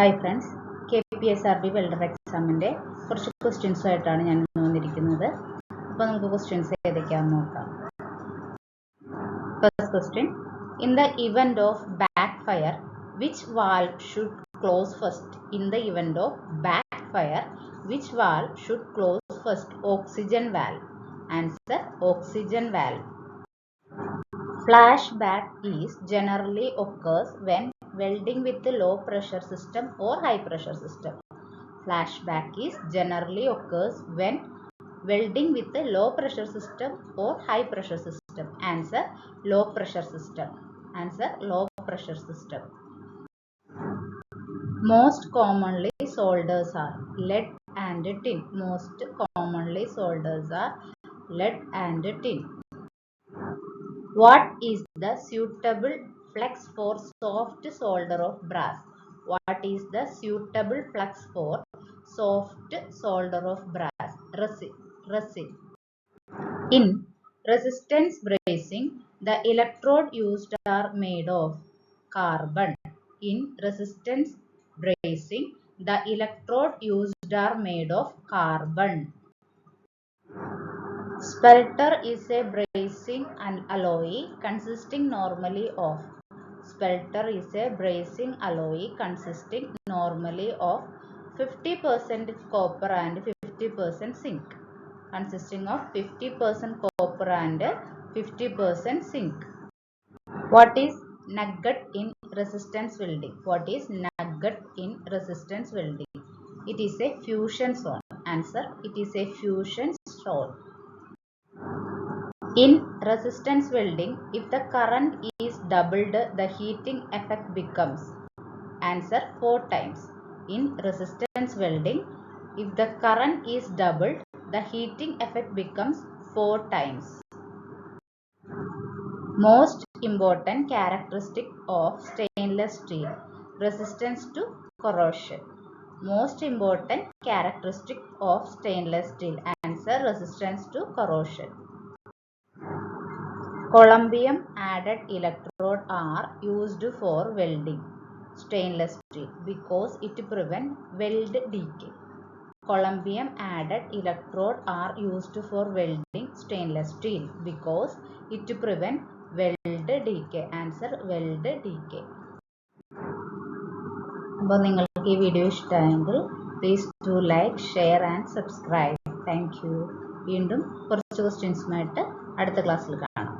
Hi friends, Kpsrb Welding examinde കുറച്ച് questions ആയിട്ടാണ് ഞാൻ വന്നിരിക്കുന്നത്. അപ്പോൾ നമുക്ക് ക്വസ്റ്റ്യൻസ് ഏതൊക്കെയാണെന്ന് നോക്കാം. First question, in the event of backfire, which valve should close first? In the event of backfire, which valve should close first? Oxygen valve. Answer, oxygen valve. Flashback is generally occurs when welding with a low pressure system or high pressure system. Flashback is generally occurs when welding with a low pressure system or high pressure system. Answer, low pressure system. Answer, low pressure system. Most commonly solders are lead and tin. Most commonly solders are lead and tin. What is the suitable flux for soft solder of brass? What is the suitable flux for soft solder of brass? Resin. In resistance bracing, the electrode used are made of carbon. In resistance bracing, the electrode used are made of carbon. Spelter is a bracing alloy consisting normally of 50% copper and 50% zinc. Consisting of 50% copper and 50% zinc. What is nugget in resistance welding? What is nugget in resistance welding? It is a fusion zone. Answer, it is a fusion zone. In resistance welding, if the current is doubled, the heating effect becomes. Answer, 4 times. In resistance welding, if the current is doubled, the heating effect becomes 4 times. Most important characteristic of stainless steel: resistance to corrosion. Most important characteristic of stainless steel. Answer, resistance to corrosion. Columbium added electrode are used for welding stainless steel because it prevents weld decay. Columbium added electrode are used for welding stainless steel because it prevents weld decay. Answer, weld decay. അപ്പോൾ നിങ്ങൾക്ക് ഈ video ഇഷ്ടമായെങ്കിൽ please to like, share and subscribe. Thank you. വീണ്ടും കുറച്ച് ക്വസ്റ്റ്യൻസുമായിട്ട് അടുത്ത ക്ലാസ്സിൽ കാണാം.